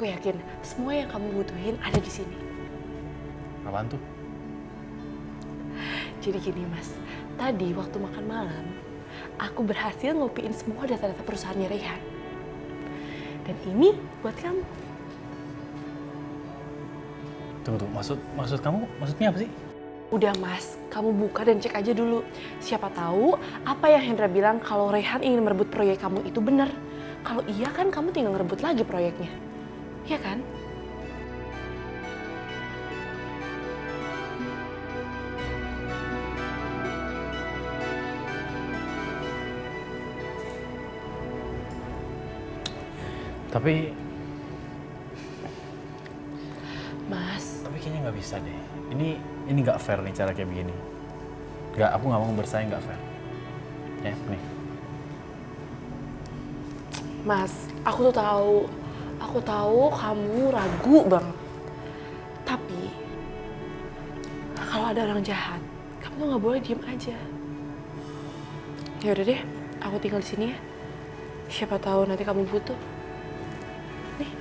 Aku yakin semua yang kamu butuhin ada di sini. Apaan tuh? Jadi gini Mas, tadi waktu makan malam, aku berhasil ngopiin semua data-data perusahaannya Reyhan. Dan ini buat kamu. Tunggu, maksud kamu, maksudnya apa sih? Udah Mas, kamu buka dan cek aja dulu. Siapa tahu apa yang Hendra bilang kalau Reyhan ingin merebut proyek kamu itu benar. Kalau iya kan kamu tinggal ngerebut lagi proyeknya. Iya kan? Tapi kayaknya nggak bisa deh. Ini nggak fair nih cara kayak begini. Aku nggak mau bersaing, nggak fair. Ya, nih. Mas, aku tahu kamu ragu banget. Tapi kalau ada orang jahat, kamu tuh nggak boleh diem aja. Ya udah deh, aku tinggal di sini ya. Siapa tahu nanti kamu butuh. Nih.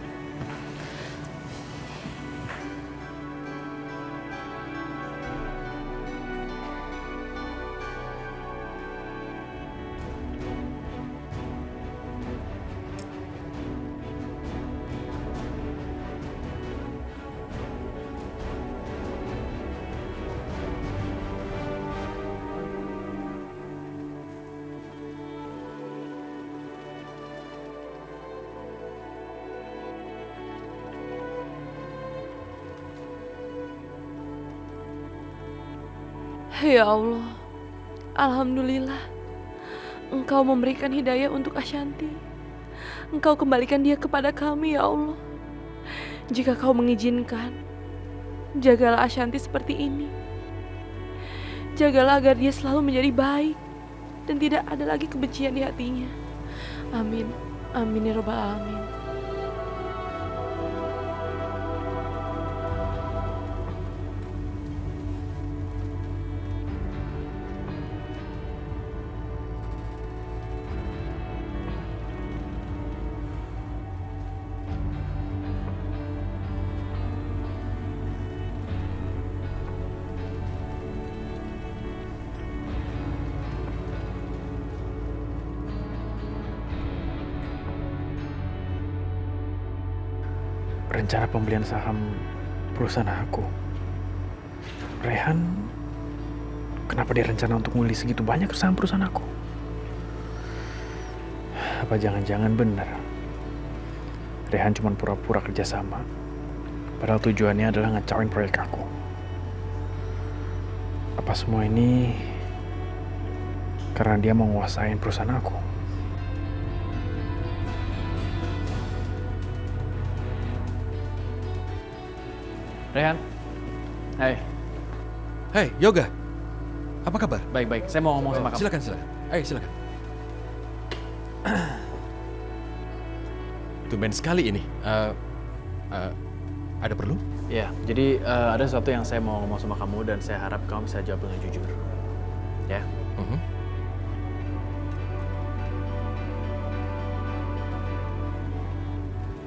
Ya Allah, Alhamdulillah, Engkau memberikan hidayah untuk Ashanti. Engkau kembalikan dia kepada kami, ya Allah. Jika kau mengizinkan, jagalah Ashanti seperti ini. Jagalah agar dia selalu menjadi baik dan tidak ada lagi kebencian di hatinya. Amin, amin ya Rabbal Alamin. Rencana pembelian saham perusahaan aku. Reyhan, kenapa dia rencana untuk membeli segitu banyak saham perusahaan aku? Apa jangan-jangan benar? Reyhan cuma pura-pura kerjasama, padahal tujuannya adalah ngacauin proyek aku. Apa semua ini karena dia mau nguasain perusahaan aku? Reyhan, hai. Hei, Yoga. Apa kabar? Baik. Saya mau ngomong sama kamu. Silakan. Silakan. Tumben sekali ini. Ada perlu? Ya, jadi ada sesuatu yang saya mau ngomong sama kamu dan saya harap kamu bisa jawab dengan jujur. Ya?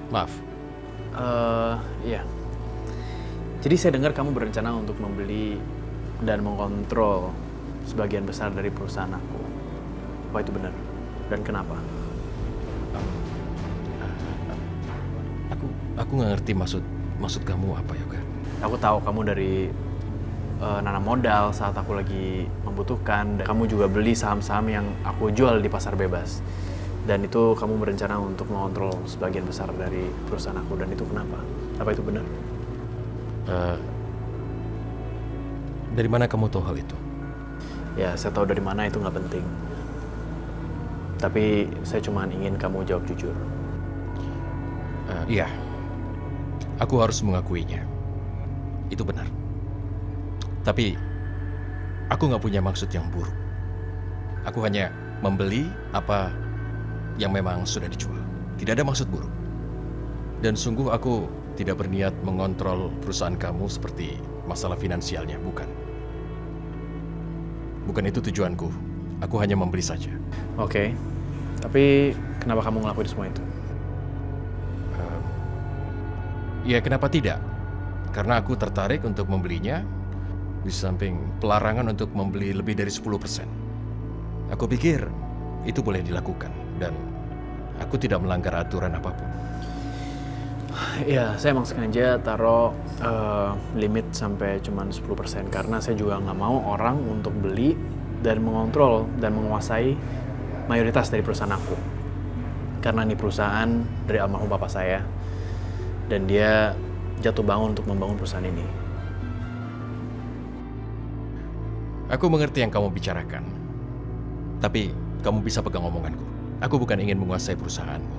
Maaf. Iya. Jadi saya dengar kamu berencana untuk membeli dan mengontrol sebagian besar dari perusahaan aku. Apa itu benar? Dan kenapa? Aku nggak ngerti maksud kamu apa, Yoga. Aku tahu kamu dari nanam modal saat aku lagi membutuhkan. Dan kamu juga beli saham-saham yang aku jual di pasar bebas. Dan itu kamu berencana untuk mengontrol sebagian besar dari perusahaan aku. Dan itu kenapa? Apa itu benar? Dari mana kamu tahu hal itu? Ya, saya tahu dari mana itu nggak penting. Tapi saya cuma ingin kamu jawab jujur. Iya, aku harus mengakuinya. Itu benar. Tapi aku nggak punya maksud yang buruk. Aku hanya membeli apa yang memang sudah dijual. Tidak ada maksud buruk. Dan sungguh aku tidak berniat mengontrol perusahaan kamu seperti masalah finansialnya, bukan. Bukan itu tujuanku. Aku hanya membeli saja. Oke. Tapi kenapa kamu ngelakuin semua itu? Ya kenapa tidak? Karena aku tertarik untuk membelinya, di samping pelarangan untuk membeli lebih dari 10%. Aku pikir itu boleh dilakukan dan aku tidak melanggar aturan apapun. Ya, saya emang sengaja taruh limit sampai cuman 10% karena saya juga nggak mau orang untuk beli dan mengontrol dan menguasai mayoritas dari perusahaan aku. Karena ini perusahaan dari almarhum bapak saya dan dia jatuh bangun untuk membangun perusahaan ini. Aku mengerti yang kamu bicarakan, tapi kamu bisa pegang omonganku. Aku bukan ingin menguasai perusahaanmu.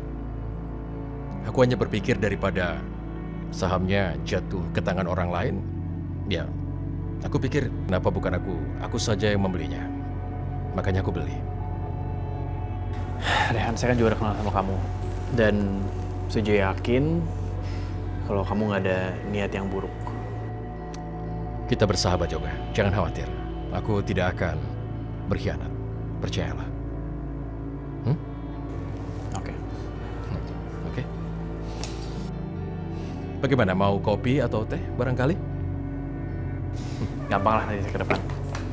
Aku hanya berpikir daripada sahamnya jatuh ke tangan orang lain, ya, aku pikir kenapa bukan aku saja yang membelinya. Makanya aku beli. Rehan, saya kan juga udah kenal sama kamu dan saya juga yakin kalau kamu nggak ada niat yang buruk. Kita bersahabat juga, jangan khawatir. Aku tidak akan berkhianat, percayalah. Oke. Oke. Bagaimana, mau kopi atau teh barangkali? Gampang lah nanti ke depan.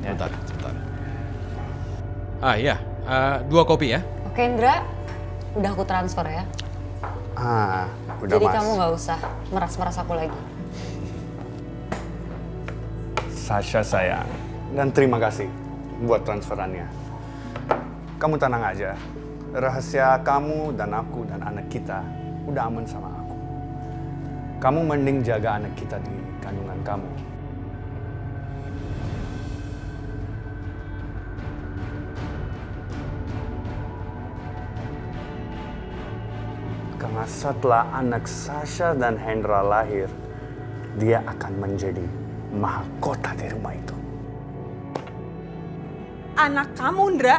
Ya. Sebentar. Iya, 2 kopi ya. Oke Indra, udah aku transfer ya. Udah Jadi Mas. kamu gak usah meras-meras aku lagi. Sasha sayang, dan terima kasih buat transferannya. Kamu tenang aja, rahasia kamu dan aku dan anak kita udah aman sama aku. Kamu mending jaga anak kita di kandungan kamu. Karena setelah anak Sasha dan Hendra lahir, dia akan menjadi mahkota di rumah itu. Anak kamu, Ndra.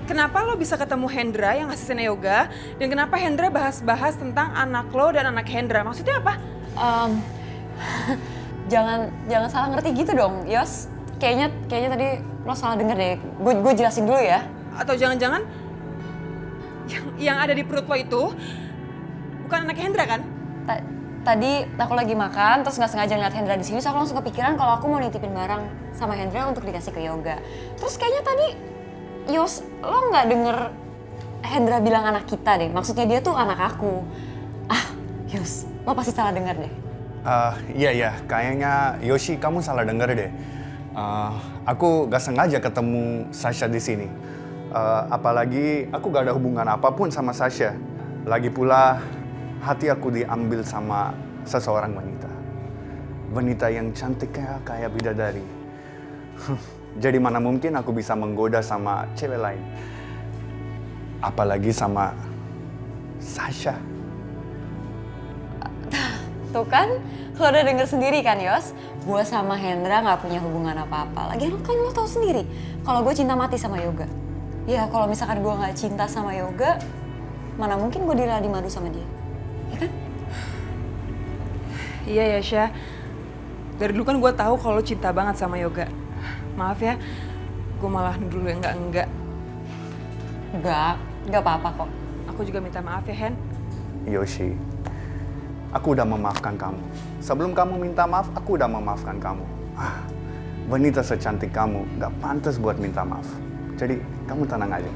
Kenapa lo bisa ketemu Hendra yang asisten yoga? Dan kenapa Hendra bahas-bahas tentang anak lo dan anak Hendra? Maksudnya apa? Jangan salah ngerti gitu dong, Yos. Kayaknya tadi lo salah denger deh. Gue jelasin dulu ya. Atau jangan-jangan yang ada di perut lo itu bukan anak Hendra kan? Tadi aku lagi makan, terus nggak sengaja ngeliat Hendra di sini, so aku langsung kepikiran kalau aku mau nitipin barang sama Hendra untuk dikasih ke yoga. Terus kayaknya tadi, Yos, lo nggak denger Hendra bilang anak kita deh. Maksudnya dia tuh anak aku. Yos, lo pasti salah denger deh. Iya, kayaknya Yoshi kamu salah denger deh. Aku gak sengaja ketemu Sasha di sini. Apalagi aku gak ada hubungan apapun sama Sasha. Lagi pula hati aku diambil sama seseorang wanita. Wanita yang cantik kayak bidadari. Jadi mana mungkin aku bisa menggoda sama cewek lain. Apalagi sama Sasha. Tuh kan, lo udah denger sendiri kan, Yos? Gue sama Hendra gak punya hubungan apa-apa. Lagian kan lo tau sendiri, kalau gue cinta mati sama yoga. Ya kalau misalkan gue gak cinta sama yoga, mana mungkin gue diradi madu sama dia. Ya kan? Iya ya, Syah. Dari dulu kan gue tahu kalau lo cinta banget sama yoga. Maaf ya, gue malah nuduh lo yang enggak. Gak apa-apa kok. Aku juga minta maaf ya, Hen. Yoshi, aku udah memaafkan kamu. Sebelum kamu minta maaf, aku udah memaafkan kamu. Wanita secantik kamu gak pantas buat minta maaf. Jadi, kamu tenang aja.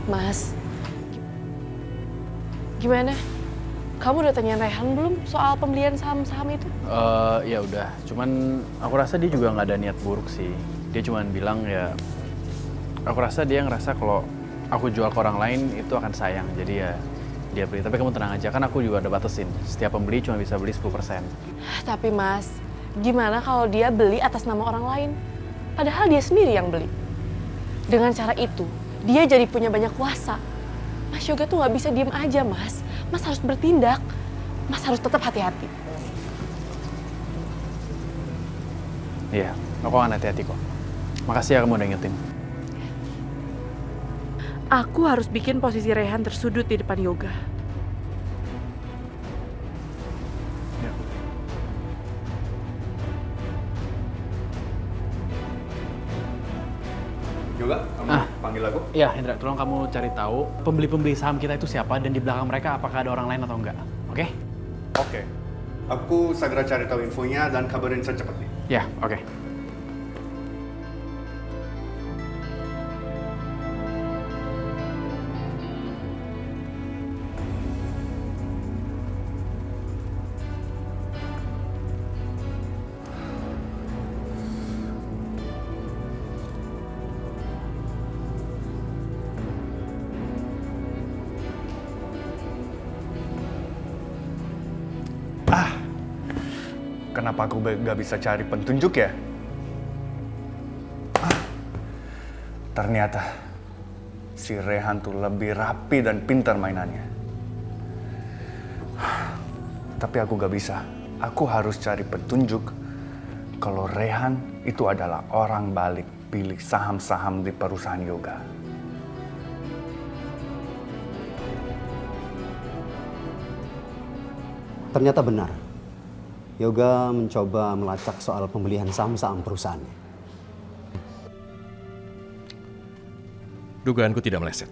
Mas, gimana? Kamu udah tanyain Rehan belum soal pembelian saham-saham itu? Ya udah, cuman aku rasa dia juga nggak ada niat buruk sih. Dia cuman bilang ya, aku rasa dia ngerasa kalau aku jual ke orang lain itu akan sayang. Jadi ya dia beli. Tapi kamu tenang aja, kan aku juga ada batasin. Setiap pembeli cuma bisa beli 10%. Tapi Mas, gimana kalau dia beli atas nama orang lain? Padahal dia sendiri yang beli. Dengan cara itu, dia jadi punya banyak kuasa. Mas Yoga tuh nggak bisa diem aja, Mas. Mas harus bertindak. Mas harus tetap hati-hati. Iya, aku akan hati-hati kok. Makasih ya kamu udah ingetin. Aku harus bikin posisi Rehan tersudut di depan Yoga. Ya. Yoga, kamu panggil aku? Iya, Hendra, tolong kamu cari tahu pembeli-pembeli saham kita itu siapa dan di belakang mereka apakah ada orang lain atau enggak. Oke? Oke. Aku segera cari tahu infonya dan kabarin secepatnya. Ya, oke. Kenapa aku gak bisa cari petunjuk ya? Ternyata si Rehan tuh lebih rapi dan pintar mainannya. Tapi aku gak bisa. Aku harus cari petunjuk kalau Rehan itu adalah orang balik pilih saham-saham di perusahaan Yoga. Ternyata benar. Yoga mencoba melacak soal pembelian saham-saham perusahaannya. Dugaanku tidak meleset.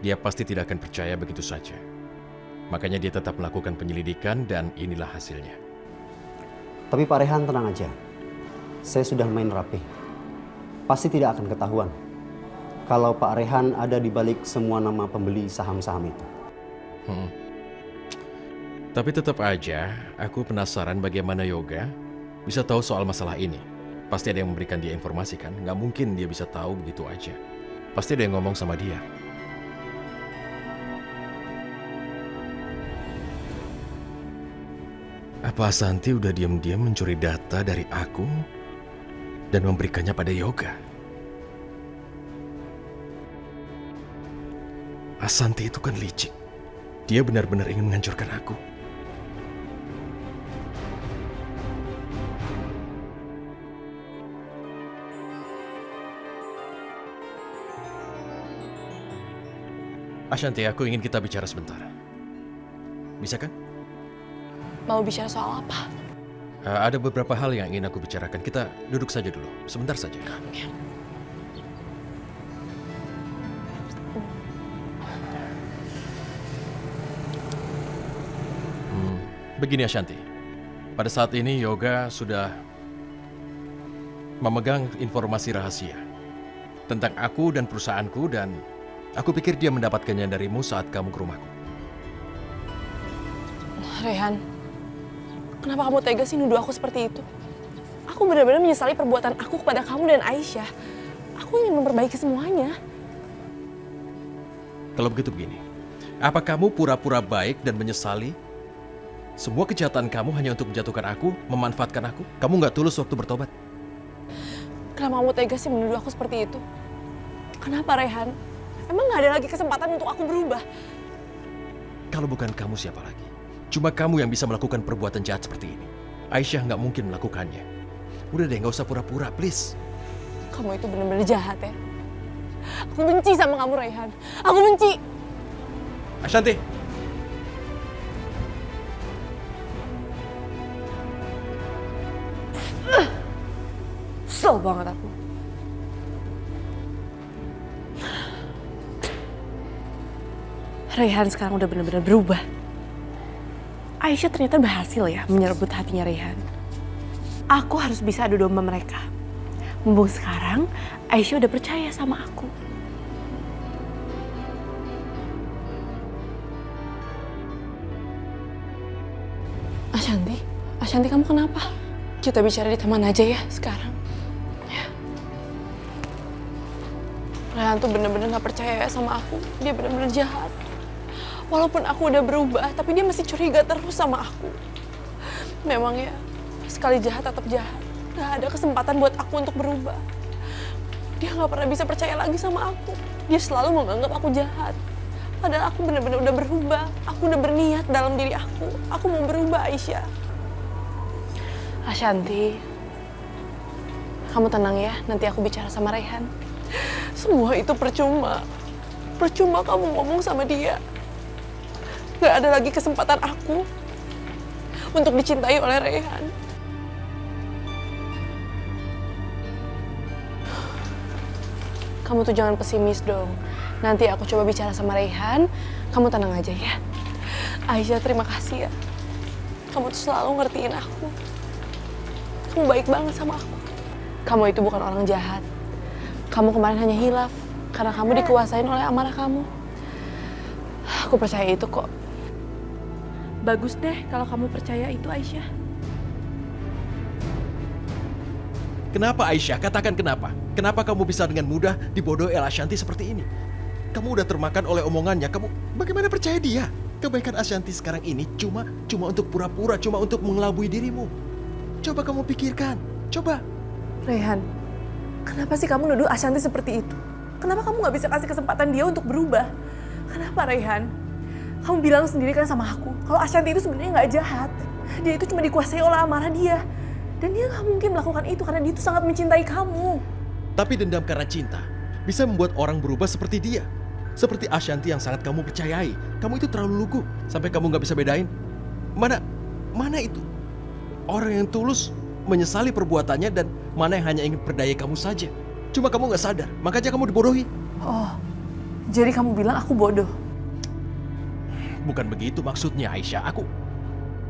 Dia pasti tidak akan percaya begitu saja. Makanya dia tetap melakukan penyelidikan dan inilah hasilnya. Tapi Pak Rehan tenang aja. Saya sudah main rapi. Pasti tidak akan ketahuan kalau Pak Rehan ada di balik semua nama pembeli saham-saham itu. Tapi tetap aja, aku penasaran bagaimana Yoga bisa tahu soal masalah ini. Pasti ada yang memberikan dia informasi kan? Nggak mungkin dia bisa tahu begitu aja. Pasti ada yang ngomong sama dia. Apa Asanti udah diam-diam mencuri data dari aku dan memberikannya pada Yoga? Asanti itu kan licik. Dia benar-benar ingin menghancurkan aku. Ashanti, aku ingin kita bicara sebentar. Bisa kan? Mau bicara soal apa? Ada beberapa hal yang ingin aku bicarakan. Kita duduk saja dulu, sebentar saja. Begini Ashanti, pada saat ini Yoga sudah memegang informasi rahasia tentang aku dan perusahaanku dan aku pikir dia mendapatkannya darimu saat kamu ke rumahku. Rehan, kenapa kamu tega sih nuduh aku seperti itu? Aku benar-benar menyesali perbuatan aku kepada kamu dan Aisyah. Aku ingin memperbaiki semuanya. Kalau begitu begini, apa kamu pura-pura baik dan menyesali semua kejahatan kamu hanya untuk menjatuhkan aku, memanfaatkan aku? Kamu nggak tulus waktu bertobat? Kenapa kamu tega sih menuduh aku seperti itu? Kenapa Rehan? Emang nggak ada lagi kesempatan untuk aku berubah? Kalau bukan kamu siapa lagi? Cuma kamu yang bisa melakukan perbuatan jahat seperti ini. Aisyah nggak mungkin melakukannya. Udah deh, nggak usah pura-pura, please. Kamu itu benar-benar jahat ya. Aku benci sama kamu Rehan. Aku benci. Ashanti. Kesel banget aku. Rehan sekarang udah benar-benar berubah. Aisyah ternyata berhasil ya menyerebut hatinya Rehan. Aku harus bisa adu domba mereka. Mumpung sekarang Aisyah udah percaya sama aku. Ashanti kamu kenapa? Kita bicara di taman aja ya sekarang. Ya. Rehan tuh bener-bener gak percaya ya sama aku. Dia bener-bener jahat. Walaupun aku udah berubah, tapi dia masih curiga terus sama aku. Memang ya, sekali jahat tetap jahat. Gak ada kesempatan buat aku untuk berubah. Dia gak pernah bisa percaya lagi sama aku. Dia selalu menganggap aku jahat. Padahal aku bener-bener udah berubah. Aku udah berniat dalam diri aku. Aku mau berubah, Aisyah. Ashanti, kamu tenang ya, nanti aku bicara sama Rehan. Semua itu percuma. Percuma kamu ngomong sama dia. Gak ada lagi kesempatan aku untuk dicintai oleh Rayhan. Kamu tuh jangan pesimis dong. Nanti aku coba bicara sama Rayhan. Kamu tenang aja ya. Aisyah, terima kasih ya. Kamu tuh selalu ngertiin aku. Kamu baik banget sama aku. Kamu itu bukan orang jahat. Kamu kemarin hanya hilaf karena kamu dikuasain oleh amarah kamu. Aku percaya itu kok. Bagus deh kalau kamu percaya itu, Aisyah. Kenapa Aisyah? Katakan kenapa? Kenapa kamu bisa dengan mudah dibodohi El Ashanti seperti ini? Kamu udah termakan oleh omongannya. Kamu bagaimana percaya dia? Kebaikan Ashanti sekarang ini cuma untuk pura-pura, cuma untuk mengelabui dirimu. Coba kamu pikirkan. Coba. Rayhan, kenapa sih kamu nuduh Ashanti seperti itu? Kenapa kamu nggak bisa kasih kesempatan dia untuk berubah? Kenapa, Rayhan? Kamu bilang sendiri kan sama aku, kalau Ashanti itu sebenarnya nggak jahat. Dia itu cuma dikuasai oleh amarah dia. Dan dia nggak mungkin melakukan itu karena dia itu sangat mencintai kamu. Tapi dendam karena cinta bisa membuat orang berubah seperti dia. Seperti Ashanti yang sangat kamu percayai. Kamu itu terlalu lugu sampai kamu nggak bisa bedain. Mana itu? Orang yang tulus menyesali perbuatannya dan mana yang hanya ingin berdaya kamu saja. Cuma kamu nggak sadar, makanya kamu dibodohi. Oh, jadi kamu bilang aku bodoh? Bukan begitu maksudnya, Aisyah.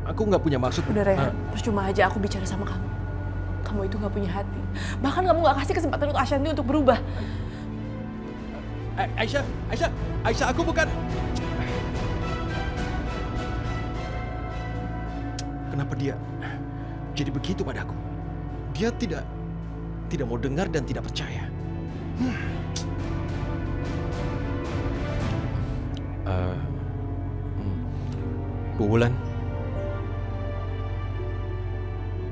Aku nggak punya maksud. Udah, Rayhan, percuma aja aku bicara sama kamu. Kamu itu nggak punya hati. Bahkan kamu nggak kasih kesempatan untuk Ashanti untuk berubah. Aisyah, aku bukan. Kenapa dia jadi begitu padaku? Dia tidak mau dengar dan tidak percaya. Bu Wulan,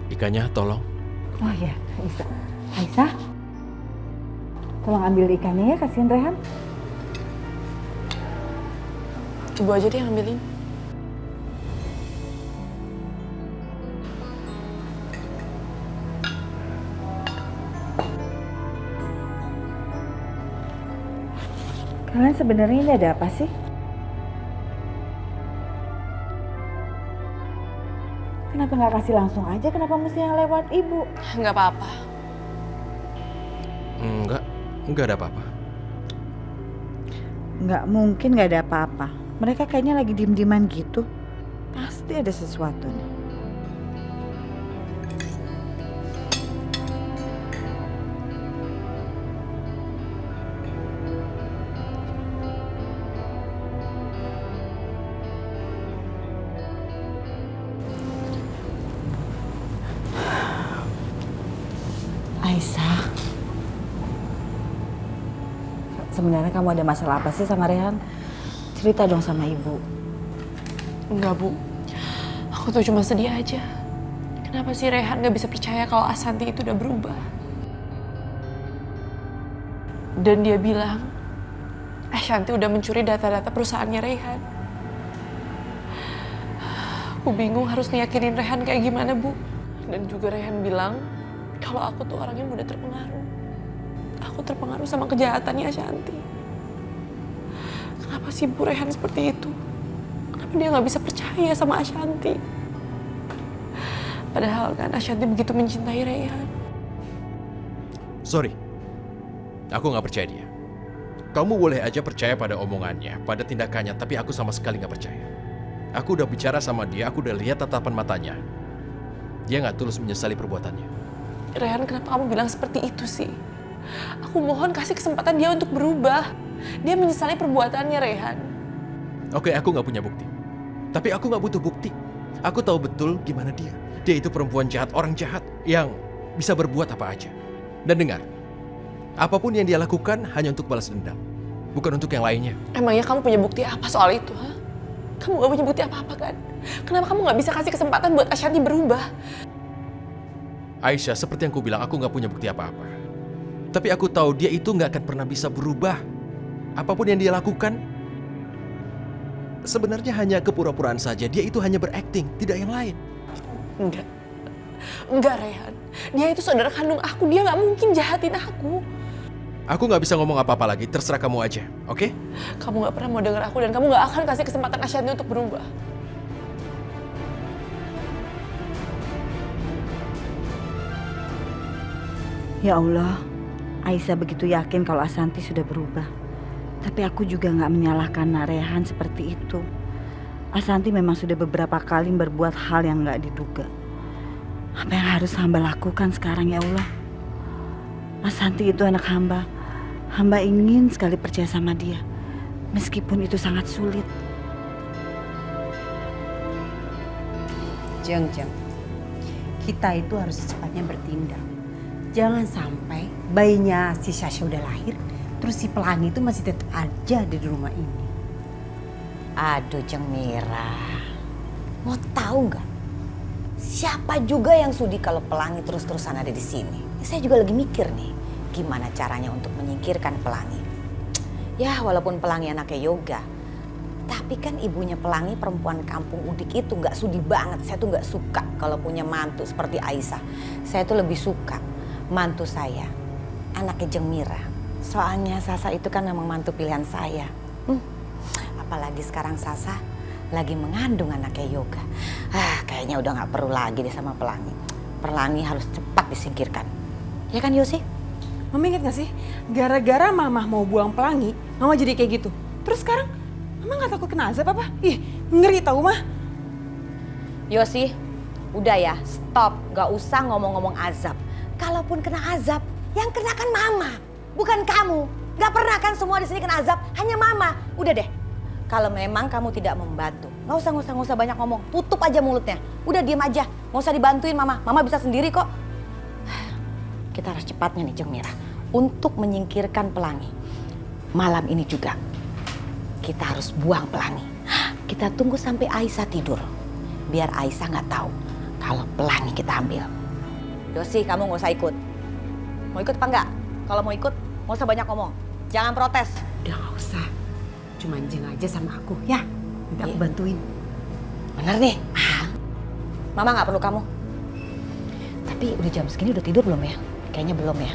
ikannya tolong. Oh iya, Aisyah, tolong ambil ikannya ya, kasihin Rayhan. Ibu aja deh yang ambilin. Kalian sebenarnya ini ada apa sih? Kenapa nggak kasih langsung aja? Kenapa mesti yang lewat ibu? Nggak apa-apa. Enggak ada apa-apa. Nggak mungkin nggak ada apa-apa. Mereka kayaknya lagi diem-dieman gitu. Pasti ada sesuatu nih. Aisyah, sebenarnya kamu ada masalah apa sih sama Rayhan? Cerita dong sama ibu. Enggak, Bu. Aku tuh cuma sedih aja. Kenapa sih Rayhan gak bisa percaya kalau Ashanti itu udah berubah? Dan dia bilang, Ashanti udah mencuri data-data perusahaannya Rayhan. Aku bingung harus ngeyakinin Rayhan kayak gimana, Bu. Dan juga Rayhan bilang, kalau aku tuh orangnya mudah terpengaruh. Aku terpengaruh sama kejahatannya Ashanti. Kenapa sih Bu Rayhan seperti itu? Kenapa dia nggak bisa percaya sama Ashanti? Padahal kan Ashanti begitu mencintai Rayhan. Sorry, aku nggak percaya dia. Kamu boleh aja percaya pada omongannya, pada tindakannya, tapi aku sama sekali nggak percaya. Aku udah bicara sama dia, aku udah lihat tatapan matanya. Dia nggak tulus menyesali perbuatannya. Rayhan, kenapa kamu bilang seperti itu sih? Aku mohon kasih kesempatan dia untuk berubah. Dia menyesali perbuatannya, Rayhan. Oke, aku nggak punya bukti. Tapi aku nggak butuh bukti. Aku tahu betul gimana dia. Dia itu perempuan jahat, orang jahat yang bisa berbuat apa aja. Dan dengar, apapun yang dia lakukan hanya untuk balas dendam, bukan untuk yang lainnya. Emangnya kamu punya bukti apa soal itu, ha? Kamu gak punya bukti apa-apa kan? Kenapa kamu gak bisa kasih kesempatan buat Ashanti berubah? Aisyah, seperti yang aku bilang, aku nggak punya bukti apa-apa. Tapi aku tahu dia itu nggak akan pernah bisa berubah. Apapun yang dia lakukan, sebenarnya hanya kepura-puraan saja. Dia itu hanya berakting, tidak yang lain. Enggak, Rayhan. Dia itu saudara kandung aku. Dia nggak mungkin jahatin aku. Aku nggak bisa ngomong apa-apa lagi, terserah kamu aja, oke? Kamu gak pernah mau denger aku dan kamu gak akan kasih kesempatan Ashanti untuk berubah. Ya Allah, Aisyah begitu yakin kalau Ashanti sudah berubah. Tapi aku juga nggak menyalahkan Nak Rehan seperti itu. Ashanti memang sudah beberapa kali berbuat hal yang nggak diduga. Apa yang harus hamba lakukan sekarang ya Allah? Ashanti itu anak hamba. Hamba ingin sekali percaya sama dia. Meskipun itu sangat sulit. Jeng, kita itu harus secepatnya bertindak. Jangan sampai bayinya si Sasha udah lahir, terus si Pelangi itu masih tetap aja di rumah ini. Aduh Jeng Mira, mau tahu nggak? Siapa juga yang sudi kalau Pelangi terus-terusan ada di sini? Saya juga lagi mikir nih, gimana caranya untuk menyingkirkan Pelangi. Ya walaupun Pelangi anaknya Yoga, tapi kan ibunya Pelangi perempuan kampung Udik itu nggak sudi banget. Saya tuh nggak suka kalau punya mantu seperti Aisyah. Saya tuh lebih suka mantu saya, anaknya Jeng Mira. Soalnya Sasa itu kan memang mantu pilihan saya. Apalagi sekarang Sasa lagi mengandung anaknya Yoga. Kayaknya udah nggak perlu lagi deh sama Pelangi. Pelangi harus cepat disingkirkan. Ya kan Yosi? Mama inget gak sih? Gara-gara Mama mau buang Pelangi, Mama jadi kayak gitu. Terus sekarang Mama gak takut kena azab apa? Ih, ngeri tau Mah. Yosi, udah ya, stop. Gak usah ngomong-ngomong azab. Kalaupun kena azab, yang kena kan Mama, bukan kamu. Gak pernah kan semua di sini kena azab, hanya Mama. Udah deh, kalau memang kamu tidak membantu, nggak usah banyak ngomong. Tutup aja mulutnya. Udah diem aja, nggak usah dibantuin Mama. Mama bisa sendiri kok. Kita harus cepatnya nih Jeng Mira untuk menyingkirkan Pelangi. Malam ini juga kita harus buang Pelangi. Kita tunggu sampai Aisyah tidur, biar Aisyah nggak tahu kalau Pelangi kita ambil. Yosi, kamu nggak usah ikut. Mau ikut apa enggak? Kalau mau ikut, nggak usah banyak ngomong. Jangan protes. Udah nggak usah, cuma Jeng aja sama aku ya. Nanti aku bantuin. Bener nih. Mama nggak perlu kamu. Tapi udah jam segini udah tidur belum ya? Kayaknya belum ya.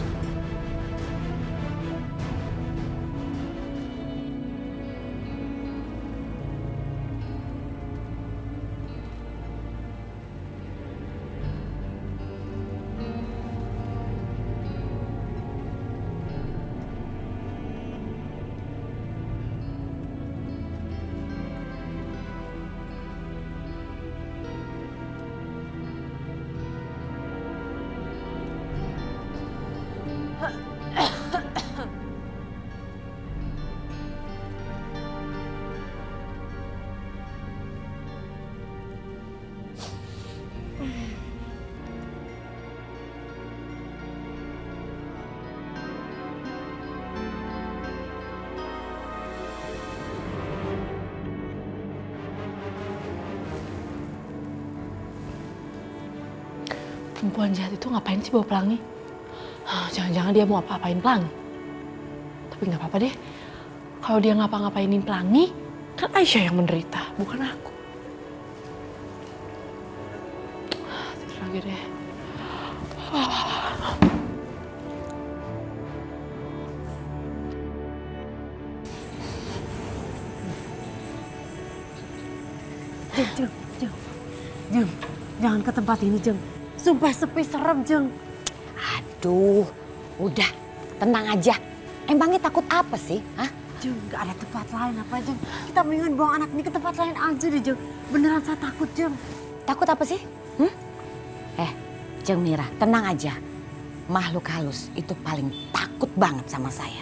Perempuan jahat itu ngapain sih bawa Pelangi? Jangan-jangan dia mau apa-apain Pelangi. Tapi nggak apa-apa deh. Kalau dia ngapa-ngapainin Pelangi, kan Aisyah yang menderita, bukan aku. Tidur lagi deh. Jeng, jangan ke tempat ini Jeng. Sumpah sepi serem Jeng. Aduh, udah tenang aja. Emangnya takut apa sih? Hah? Jeng, gak ada tempat lain apa Jeng. Kita mendingan buang anak ini ke tempat lain aja deh Jeng. Beneran saya takut Jeng. Takut apa sih? Jeng Mira, tenang aja. Makhluk halus itu paling takut banget sama saya.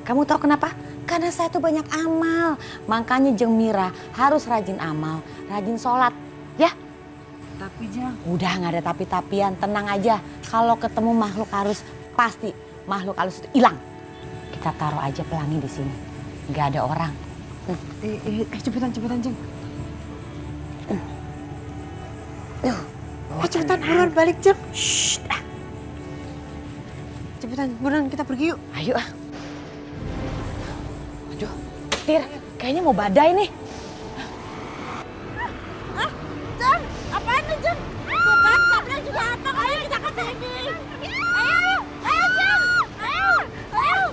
Kamu tahu kenapa? Karena saya tuh banyak amal. Makanya Jeng Mira harus rajin amal, rajin sholat. Ya? Tapi Jeng. Udah gak ada tapi-tapian, tenang aja. Kalau ketemu makhluk halus, pasti makhluk halus itu hilang. Kita taruh aja Pelangi di sini. Gak ada orang. Cepetan Jeng. Cepetan buruan balik Jeng. Shh. Cepetan buruan kita pergi yuk. Ayo ah. Aduh, Tir, kayaknya mau badai nih. Jeng, apaan nih Jeng? Tuh kan, Sabrina juga apa? Ayo kita ke sini. Ayo Jeng. Ayo.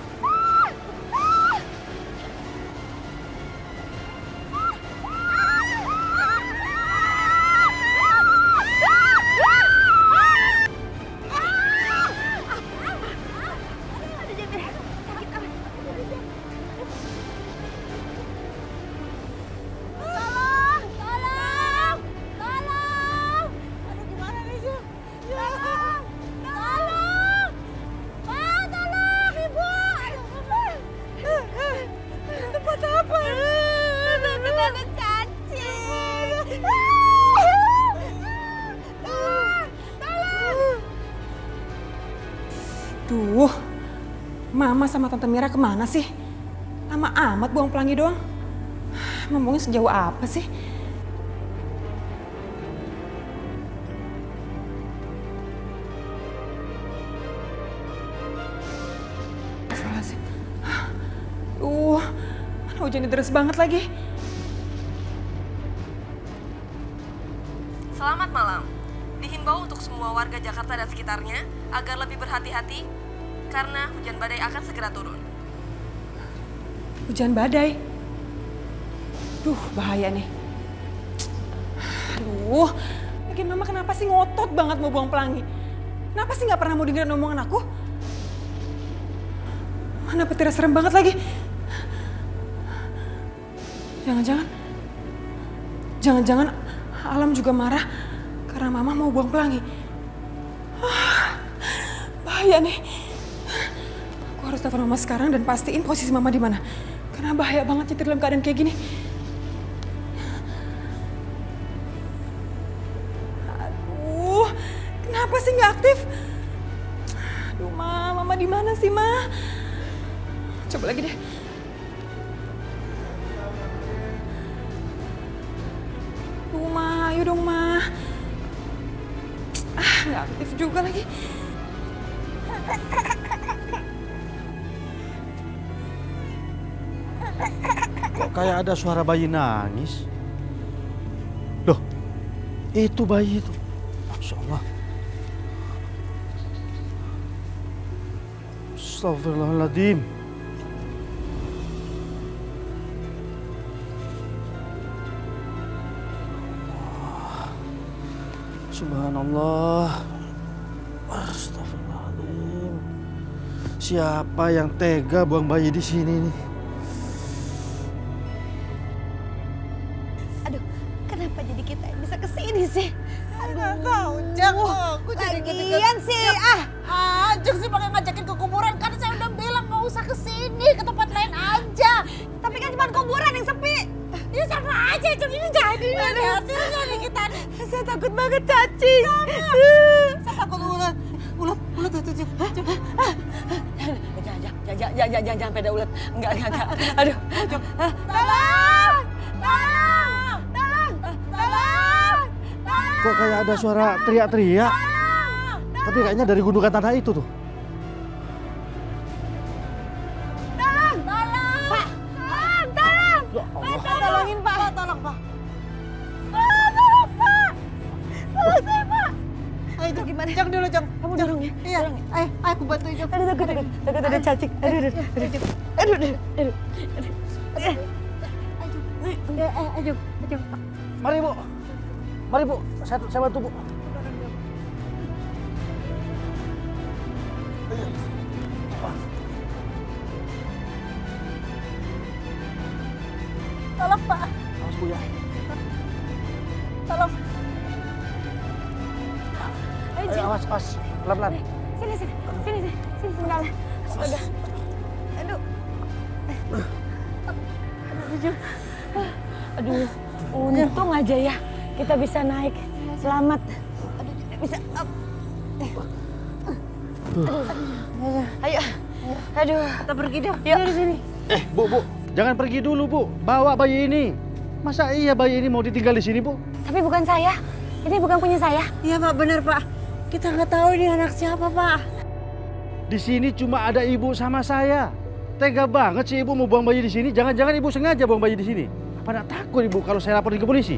Duh, Mama sama Tante Mira kemana sih? Lama amat buang pelangi doang. Ngomongnya sejauh apa sih? Astagfirullahaladzim. Mana hujannya deras banget lagi. Selamat malam. Dihimbau untuk semua warga Jakarta dan sekitarnya agar lebih berhati-hati karena hujan badai akan segera turun. Hujan badai? Duh, bahaya nih. Aduh, lagian Mama kenapa sih ngotot banget mau buang pelangi? Kenapa sih nggak pernah mau dengerin omongan aku? Mana petirnya serem banget lagi. Jangan-jangan Alam juga marah karena Mama mau buang pelangi. Bahaya nih. Aku harus telepon Mama sekarang dan pastiin posisi Mama di mana. Karena bahaya banget nyetir dalam keadaan kayak gini. Aduh, kenapa sih nggak aktif? Aduh, Mama di mana sih, Ma? Coba lagi deh. Duh, Ma, ayo dong, Ma. Nggak aktif juga lagi. Kok kayak ada suara bayi nangis? Loh, itu bayi itu. Masya Allah. Astagfirullahaladzim. Subhanallah. Astagfirullahaladzim. Siapa yang tega buang bayi di sini nih? Aduh, kenapa jadi kita yang bisa kesini sih? Nggak tahu, Jang. Aku jadi Lagian sih, Jang sih pakai ngajakin ke kuburan. Kan saya udah bilang nggak usah kesini, ke tempat lain aja. tapi kan cuma kuburan yang sepi. Ya sama aja, Jang. Ini jadi hasilnya nih kita nih. Saya takut banget, cacing. Saya takut ulat itu, Jang. Jangan pada ulat. Enggak. Aduh. Tolong. Kok kayak ada suara teriak-teriak? Tapi kayaknya dari gundukan tanah itu tuh. Tolongin, Pak. Tolong, Pak. Ayo, Jang. Gimana? Jang dulu, Jang. Kamu dorong ya? Iya. Ayo, aku bantuin, Jang. Takut ada cacing. Aduh. Ayo. Mari, Bu. Mari, Bu. Saya bantu, Bu. Tolong, Pak. Awas, Bu, ya. Tolong. Ayo, awas. Pelan-pelan. Sini sendalnya. Astaga. Aduh. Aduh, untung aja ya kita bisa naik selamat. Aduh, tidak bisa. Ayo. Aduh, kita pergi dong. Yuk. Dari sini. Bu. Jangan pergi dulu, Bu. Bawa bayi ini. Masa iya bayi ini mau ditinggal di sini, Bu? Tapi bukan saya. Ini bukan punya saya. Iya, Pak, bener, Pak. Kita nggak tahu ini anak siapa, Pak. Di sini cuma ada ibu sama saya. Tega banget sih ibu mau buang bayi di sini. Jangan-jangan ibu sengaja buang bayi di sini. Apa nggak takut ibu kalau saya laporin ke polisi?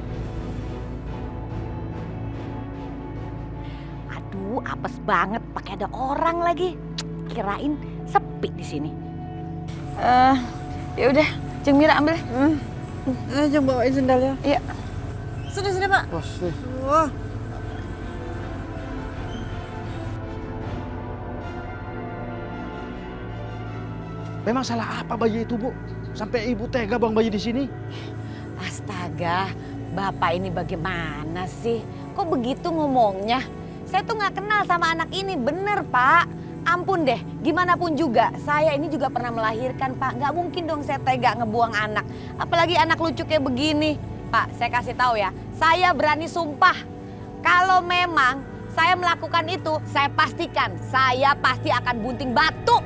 Aduh, apes banget. Pakai ada orang lagi. Kirain sepi di sini. Ya udah, Jeng Mira ambil. Jang bawain sendalnya. Iya. Sini, Pak. Pasti. Wah. Memang salah apa bayi itu, Bu? Sampai ibu tega buang bayi di sini? Astaga, Bapak ini bagaimana sih? Kok begitu ngomongnya? Saya tuh nggak kenal sama anak ini, bener Pak. Ampun deh, gimana pun juga, saya ini juga pernah melahirkan Pak. Nggak mungkin dong saya tega ngebuang anak. Apalagi anak lucu kayak begini. Pak, saya kasih tahu ya, saya berani sumpah. Kalau memang saya melakukan itu, saya pastikan saya pasti akan bunting batu.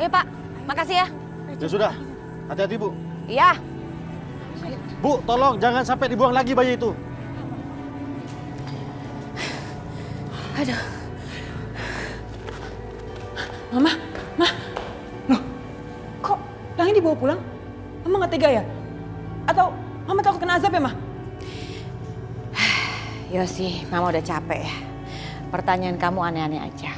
Pak, makasih ya. Ya sudah, hati-hati Bu. Iya. Bu, tolong jangan sampai dibuang lagi bayi itu. Aduh. Mama, loh, kok Pelangi dibawa pulang? Mama nggak tega ya? Atau Mama takut kena azab ya, Ma? Yosi, Mama udah capek ya. Pertanyaan kamu aneh-aneh aja.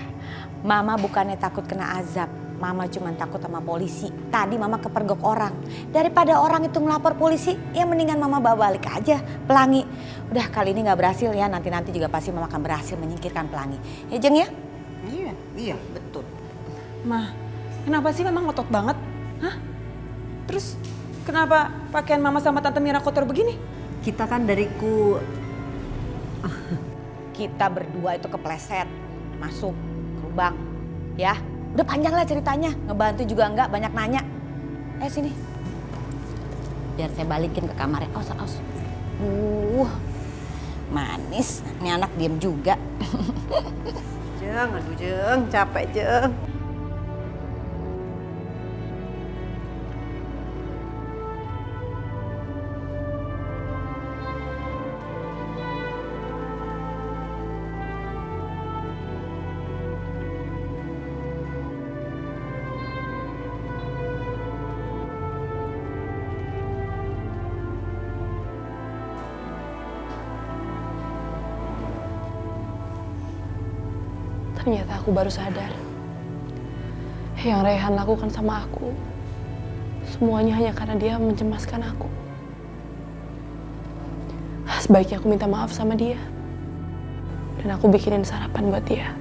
Mama bukannya takut kena azab. Mama cuma takut sama polisi. Tadi Mama kepergok orang. Daripada orang itu ngelapor polisi, ya mendingan Mama bawa balik aja Pelangi. Udah kali ini nggak berhasil ya, nanti juga pasti Mama akan berhasil menyingkirkan Pelangi. Ya Jeng ya? Iya, betul. Ma, kenapa sih Mama ngotot banget? Hah? Terus kenapa pakaian Mama sama Tante Mira kotor begini? Kita kan dari Kita berdua itu kepleset, masuk ke lubang. Ya, udah panjang lah ceritanya. Ngebantu juga enggak, banyak nanya. Sini. Biar saya balikin ke kamarnya. Aus. Manis. Ini anak diem juga. Jeng, capek Jeng. Ternyata aku baru sadar. Yang Rehan lakukan sama aku, semuanya hanya karena dia mencemaskan aku. Sebaiknya aku minta maaf sama dia. Dan aku bikinin sarapan buat dia.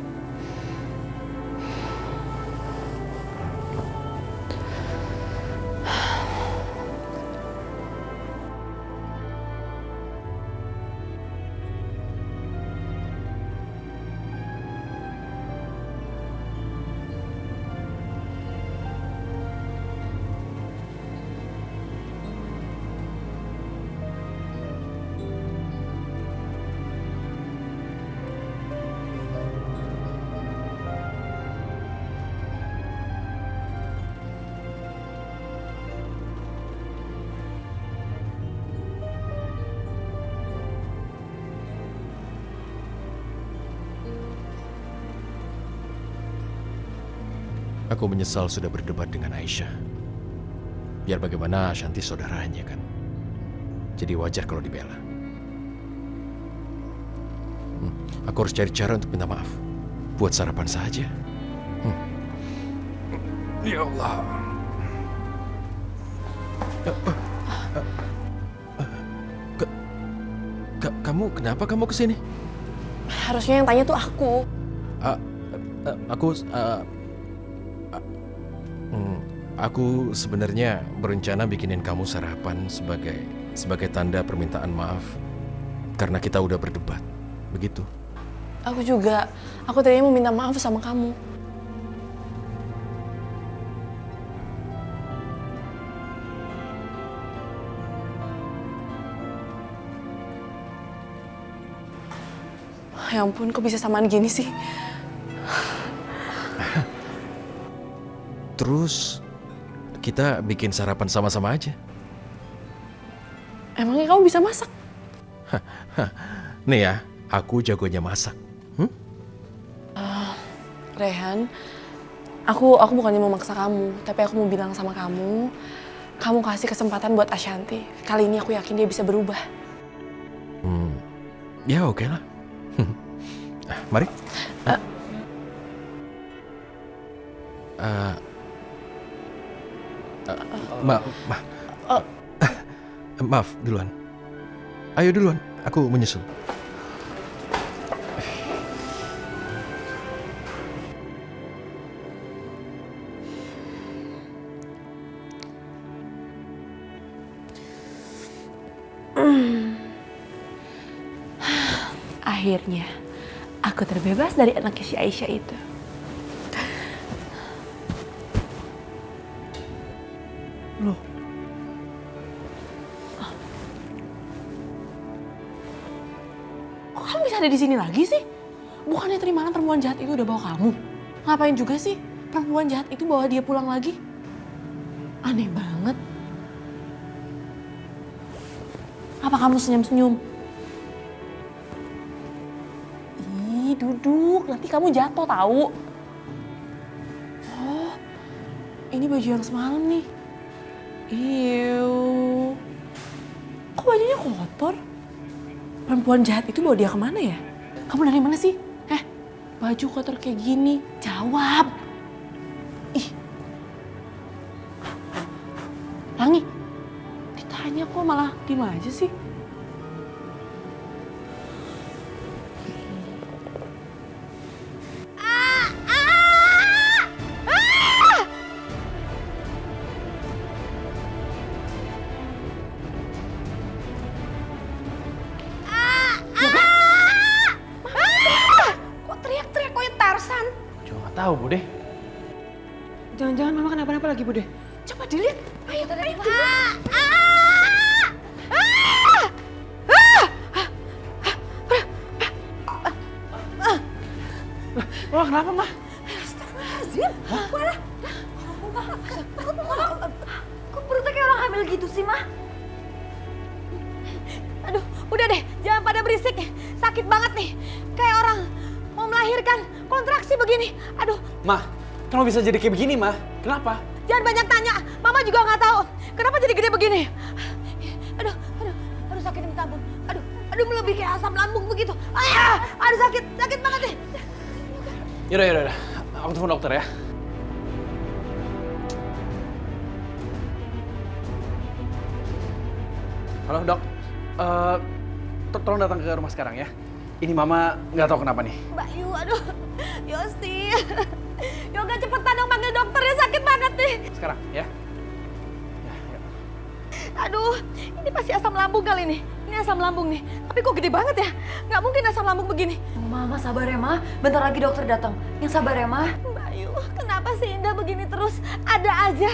Aku menyesal sudah berdebat dengan Aisyah. Biar bagaimana Ashanti saudaranya kan. Jadi wajar kalau dibela. Aku harus cari cara untuk minta maaf. Buat sarapan saja. Ya Allah. Kamu kenapa kamu kesini? Harusnya yang tanya tuh aku. Aku sebenarnya berencana bikinin kamu sarapan sebagai tanda permintaan maaf karena kita udah berdebat. Begitu. Aku juga. Aku tadinya mau minta maaf sama kamu. Ya ampun, kok bisa samaan gini sih? Terus kita bikin sarapan sama-sama aja. Emangnya kamu bisa masak? Nih ya, aku jagonya masak. Rehan, aku bukannya mau maksa kamu, tapi aku mau bilang sama kamu kasih kesempatan buat Ashanti. Kali ini aku yakin dia bisa berubah. Ya oke lah. Mari. Maaf duluan. Ayo duluan, aku menyusul. Akhirnya, aku terbebas dari anaknya si Aisyah itu. Loh, Kok kamu bisa ada di sini lagi sih? Bukannya tadi malam perempuan jahat itu udah bawa kamu? Ngapain juga sih perempuan jahat itu bawa dia pulang lagi? Aneh banget. Apa kamu senyum-senyum? Ih, duduk. Nanti kamu jatuh tahu. Oh, ini baju yang semalam nih. Iu. Kok bajunya kotor? Perempuan jahat itu bawa dia kemana ya? Kamu dari mana sih? Baju kotor kayak gini. Jawab. Ih. Langi, ditanya kok malah diem aja sih? Tahu Bude. Jangan-jangan mama kenapa-napa lagi, Bude. Coba dilihat. Ayo, ayo. Wah, kenapa, Mah? Astagfirullahaladzim. Walah. Kok perutnya kayak orang hamil gitu sih, Mah? Aduh, udah deh, jangan pada berisik. Sakit banget nih. Kayak orang mau melahirkan, kontraksi begini. Aduh. Mah, kenapa bisa jadi kayak begini, Mah? Kenapa? Jangan banyak tanya, Mama juga nggak tahu. Kenapa jadi gede begini? Aduh, sakit minta ampun. Aduh, melebihi kayak asam lambung begitu. Aduh sakit banget deh. Yaudah. Aku telepon dokter ya. Halo dok, tolong datang ke rumah sekarang ya. Ini Mama nggak tahu kenapa nih. Mbak Yu, aduh, Yosi. Yoga cepetan dong panggil dokter ya, sakit banget nih. Sekarang ya. Aduh, ini pasti asam lambung kali nih. Ini asam lambung nih. Tapi kok gede banget ya? Nggak mungkin asam lambung begini. Mama sabar ya, Ma. Bentar lagi dokter datang. Yang sabar ya, Ma. Mbak Yu, kenapa sih Indah begini terus? Ada aja.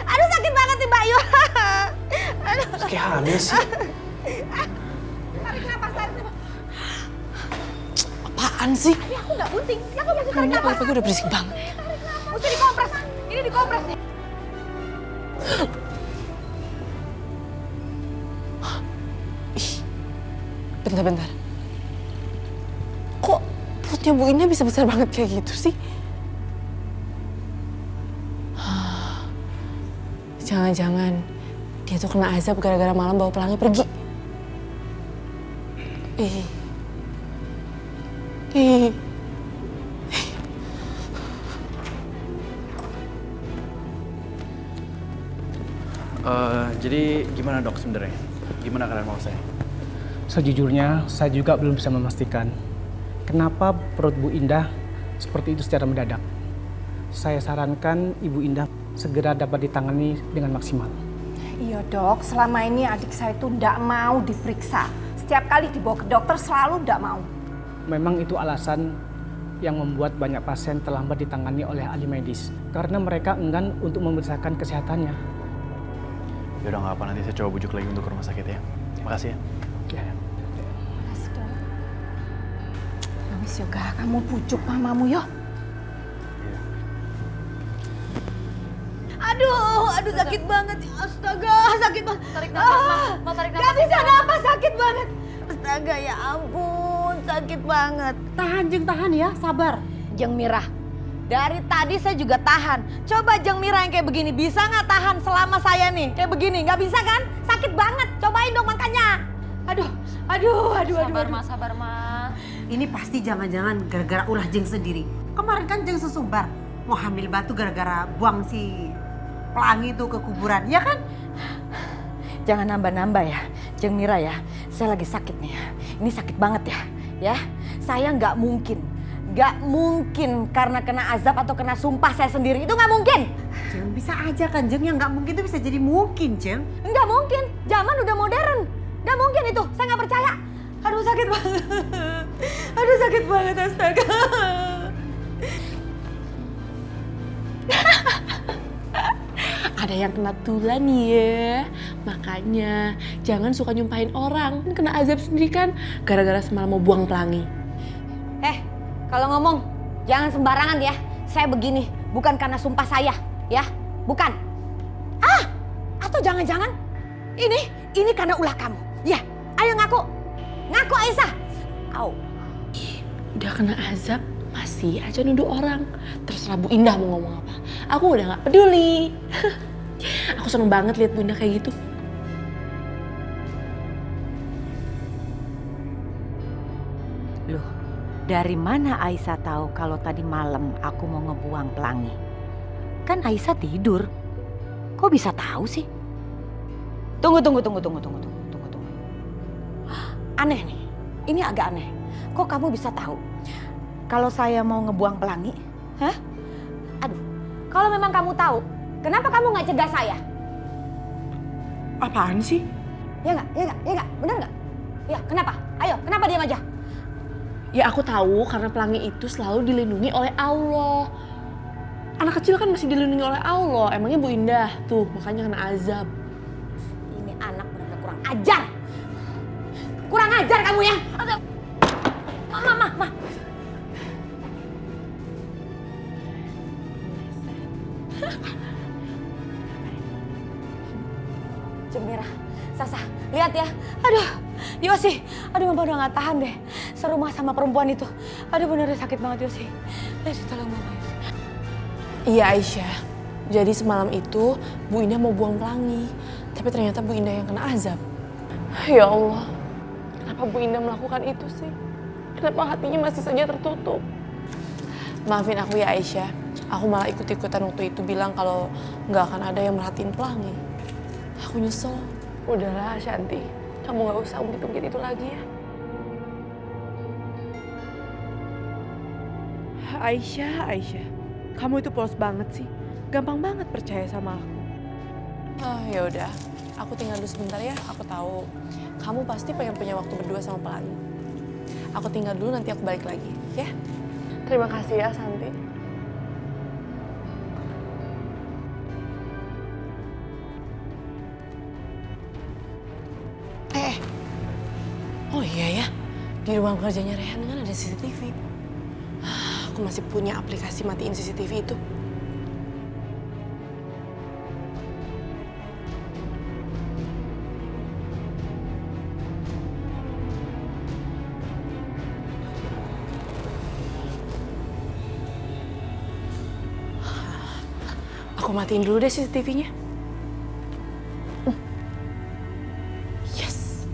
Aduh, sakit banget nih Mbak Yu. Aduh. Kayak hamil sih. Tarik napas. Apaan sih? Ya aku nggak bunting. Ya aku masih tarik Kamu napas. pagi-pagi udah berisik banget. Mesti dikompres. Ini dikompres nih. Bentar. Kok perutnya Bu Indah bisa besar banget kayak gitu sih? Jangan-jangan dia tuh kena azab gara-gara malam bawa pelangi pergi. Jadi gimana dok sebenarnya? Gimana keadaan mau saya? Sejujurnya, saya juga belum bisa memastikan kenapa perut Bu Indah seperti itu secara mendadak. Saya sarankan Ibu Indah segera dapat ditangani dengan maksimal. Iya dok, selama ini adik saya itu tidak mau diperiksa. Setiap kali dibawa ke dokter selalu tidak mau. Memang itu alasan yang membuat banyak pasien terlambat ditangani oleh ahli medis. Karena mereka enggan untuk memeriksakan kesehatannya. Yaudah nggak apa, nanti saya coba bujuk lagi untuk ke rumah sakit ya. Makasih ya. Makasih dok. Nawis Yoga, kamu pujuk mamamu yo. Aduh sakit banget. Astaga, sakit banget. Tarik nafas, Ma. Tarik nafas. Gak bisa napas, sakit banget. Astaga, ya ampun, sakit banget. Tahan ya, sabar. Jeng Mirah, dari tadi saya juga tahan. Coba Jeng Mirah yang kayak begini, bisa nggak tahan selama saya nih kayak begini? Nggak bisa kan? Sakit banget. Cobain dong makanya. Aduh. Sabar, Ma. Ini pasti jangan-jangan gara-gara ulah Jeng sendiri. Kemarin kan Jeng sesumbar mau hamil batu gara-gara buang si pelangi itu ke kuburan, ya kan? Jangan nambah-nambah ya, Jeng Mira ya. Saya lagi sakit nih ya. Ini sakit banget ya. Ya, saya nggak mungkin karena kena azab atau kena sumpah saya sendiri. Itu nggak mungkin. Jeng, bisa aja kan Jeng, yang nggak mungkin itu bisa jadi mungkin, Jeng. Nggak mungkin, zaman udah modern. Nggak mungkin itu, saya nggak percaya. Aduh sakit banget. Aduh sakit banget, astaga. ada yang kena tulan ya. Makanya jangan suka nyumpahin orang. Kena azab sendiri kan gara-gara semalam mau buang pelangi. Kalau ngomong jangan sembarangan ya. Saya begini bukan karena sumpah saya, ya. Bukan. Atau jangan-jangan ini karena ulah kamu. Ya, ayo ngaku. Ngaku Aisyah. Au. Udah kena azab masih aja nuduh orang. Terserah Bu Indah mau ngomong apa. Aku udah gak peduli. Aku seneng banget lihat Bu Indah kayak gitu. Loh, dari mana Aisyah tahu kalau tadi malam aku mau ngebuang pelangi? Kan Aisyah tidur. Kok bisa tahu sih? Tunggu. Aneh nih. Ini agak aneh. Kok kamu bisa tahu kalau saya mau ngebuang pelangi? Hah? Aduh. Kalau memang kamu tahu, kenapa kamu nggak cegah saya? Apaan sih? Ya nggak? Bener nggak? Ya, kenapa? Ayo, kenapa diam aja? Ya aku tahu karena pelangi itu selalu dilindungi oleh Allah. Anak kecil kan masih dilindungi oleh Allah. Emangnya Bu Indah tuh makanya kena azab. Ini anak benar-benar kurang ajar. Kurang ajar kamu ya. Ma. Jemira, Sasa, lihat ya. Aduh, Yosi. Aduh, Mama udah gak tahan deh. Serumah sama perempuan itu. Aduh, bener sakit banget Yosi. Tolong Mama. Iya Aisyah. Jadi semalam itu Bu Indah mau buang pelangi. Tapi ternyata Bu Indah yang kena azab. Ya Allah. Kenapa Bu Indah melakukan itu sih? Kenapa hatinya masih saja tertutup? Maafin aku ya Aisyah. Aku malah ikut-ikutan waktu itu bilang kalau nggak akan ada yang merhatiin pelangi. Aku nyesel. Udahlah Shanti, kamu nggak usah ungkit-ungkit itu lagi ya. Aisyah. Kamu itu polos banget sih. Gampang banget percaya sama aku. Ya udah. Aku tinggal dulu sebentar ya. Aku tahu kamu pasti pengen punya waktu berdua sama pelangi. Aku tinggal dulu, nanti aku balik lagi, ya. Terima kasih ya, Santi. Oh iya ya, di ruang kerjanya Rehan kan ada CCTV. Aku masih punya aplikasi matiin CCTV itu. Aku matiin dulu deh CCTV-nya. Yes.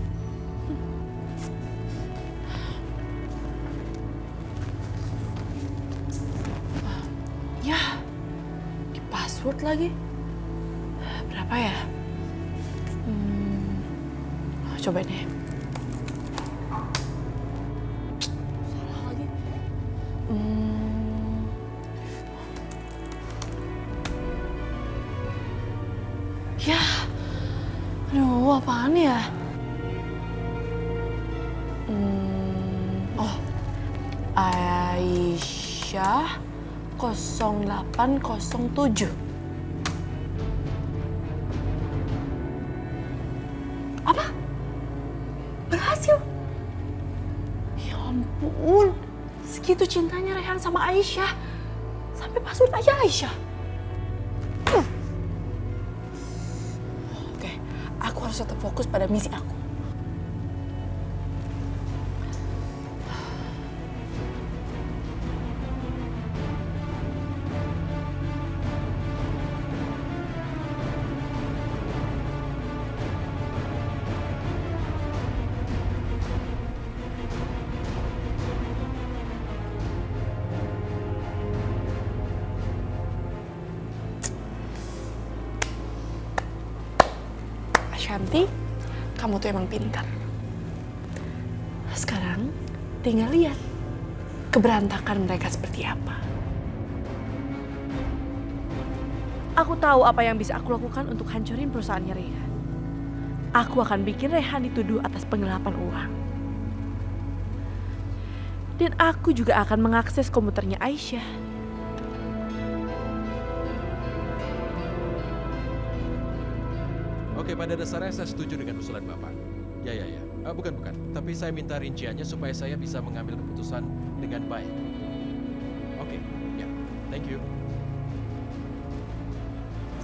Ya, di password lagi. Berapa ya? Coba deh. Salah lagi. Ya, aduh apaan ya? Aisyah 0807. Apa? Berhasil? Ya ampun, segitu cintanya Rehan sama Aisyah. Sampai password aja Aisyah. Aku harus tetap fokus pada misi aku. Shanti, kamu tuh emang pintar. Sekarang tinggal lihat keberantakan mereka seperti apa. Aku tahu apa yang bisa aku lakukan untuk hancurin perusahaannya Rehan. Aku akan bikin Rehan dituduh atas penggelapan uang. Dan aku juga akan mengakses komputernya Aisyah. Oke, pada dasarnya saya setuju dengan usulan Bapak. Ya. Bukan. Tapi saya minta rinciannya supaya saya bisa mengambil keputusan dengan baik. Oke, ya. Thank you.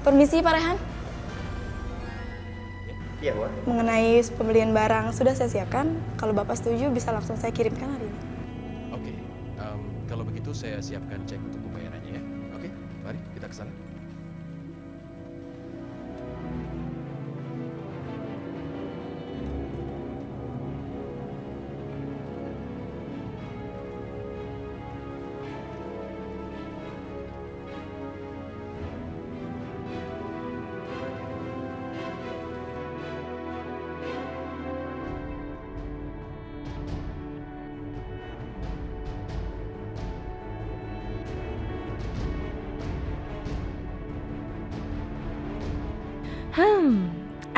Permisi Pak Rehan. Iya, Wak. Mengenai pembelian barang sudah saya siapkan. Kalau Bapak setuju bisa langsung saya kirimkan hari ini. Oke, kalau begitu saya siapkan cek untuk pembayarannya ya. Oke, mari kita ke sana.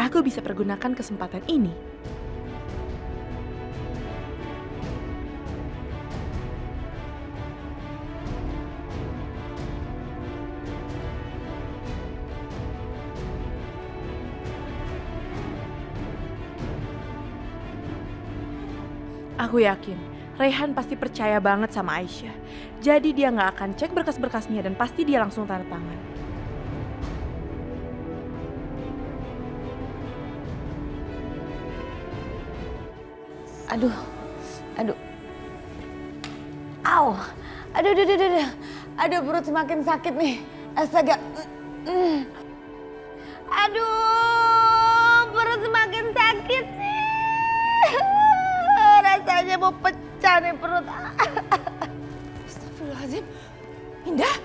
Aku bisa pergunakan kesempatan ini. Aku yakin Rehan pasti percaya banget sama Aisyah. Jadi dia nggak akan cek berkas-berkasnya dan pasti dia langsung tanda tangan. Aduh. Au. Aduh. Aduh, perut semakin sakit nih. Astaga. Aduh, perut semakin sakit sih. Rasanya mau pecah nih perut. Astagfirullahaladzim. Indah.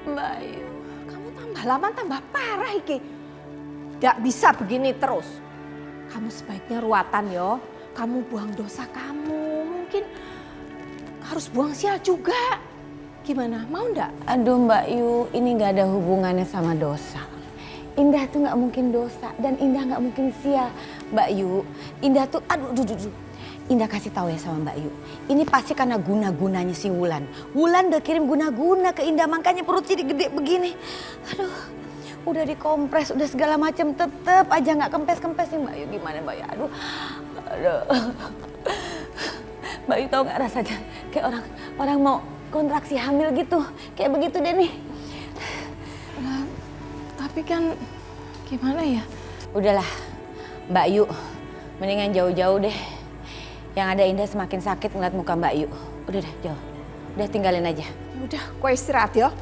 Mbak Ayu. Kamu tambah lama tambah parah iki. Gak bisa begini terus. Kamu sebaiknya ruatan yo. Kamu buang dosa kamu. Mungkin harus buang sial juga. Gimana, mau ndak? Aduh Mbak Yu, ini gak ada hubungannya sama dosa. Indah tuh gak mungkin dosa dan Indah gak mungkin sial. Mbak Yu, Indah tuh, aduh. Indah kasih tahu ya sama Mbak Yu. Ini pasti karena guna-gunanya si Wulan. Wulan udah kirim guna-guna ke Indah, makanya perut jadi gede begini. Aduh, udah dikompres, udah segala macam, tetep aja gak kempes-kempes nih Mbak Yu. Gimana Mbak Yu? Aduh. Mbak Yu tahu gak rasanya? Kayak orang mau kontraksi hamil gitu. Kayak begitu deh nih. Nah, tapi kan gimana ya? Udahlah, Mbak Yu, mendingan jauh-jauh deh. Yang ada Indah semakin sakit ngeliat muka Mbak Yu. Udah deh, jauh. Udah tinggalin aja. Ya udah, kau istirahat yo.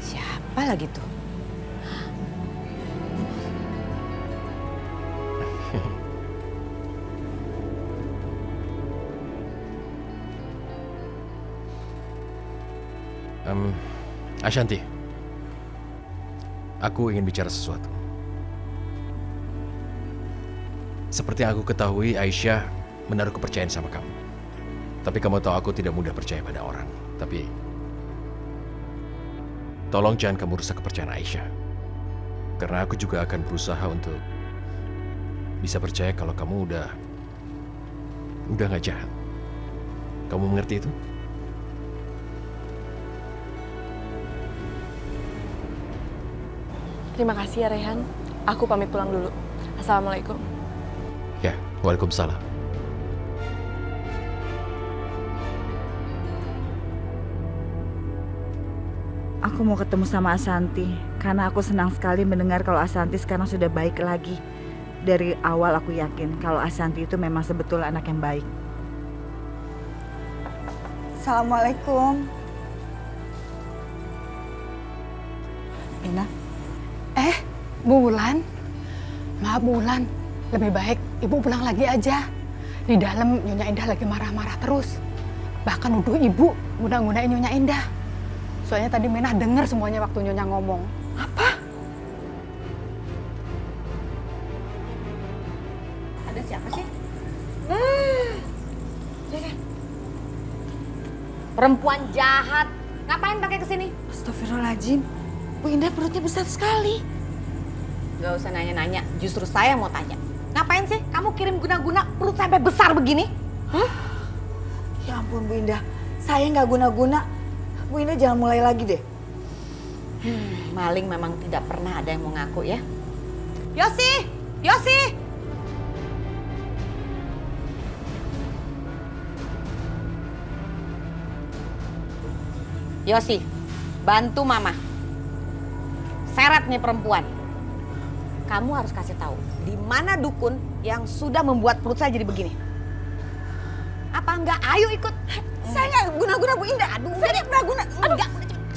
Siapa lagi tuh? Ashanti, aku ingin bicara sesuatu. Seperti yang aku ketahui, Aisyah menaruh kepercayaan sama kamu. Tapi kamu tahu aku tidak mudah percaya pada orang. Tapi tolong jangan kamu rusak kepercayaan Aisyah. Karena aku juga akan berusaha untuk bisa percaya kalau kamu udah gak jahat. Kamu mengerti itu? Terima kasih ya Rehan. Aku pamit pulang dulu. Assalamualaikum. Ya, waalaikumsalam. Aku mau ketemu sama Ashanti karena aku senang sekali mendengar kalau Ashanti sekarang sudah baik lagi. Dari awal aku yakin kalau Ashanti itu memang sebetul anak yang baik. Assalamualaikum. Ina. Bu Wulan. Maaf Bu Wulan, lebih baik Ibu pulang lagi aja. Di dalam Nyonya Indah lagi marah-marah terus. Bahkan nuduh Ibu guna-gunain Nyonya Indah. Soalnya tadi Minah denger semuanya waktu Nyonya ngomong. Apa? Ada siapa sih? Perempuan jahat. Ngapain pakai kesini? Astagfirullahaladzim. Bu Indah perutnya besar sekali. Gak usah nanya-nanya, justru saya mau tanya. Ngapain sih kamu kirim guna-guna perut sampai besar begini? Ya ampun Bu Indah, saya nggak guna-guna. Bu Indah jangan mulai lagi deh. Maling memang tidak pernah ada yang mau ngaku ya. Yosi! Yosi! Yosi, bantu mama. Seret nih perempuan. Kamu harus kasih tahu di mana dukun yang sudah membuat perut saya jadi begini. Apa enggak? Ayo ikut. Saya nggak guna-guna Bu Indah. Aduh, saya nggak guna. Enggak.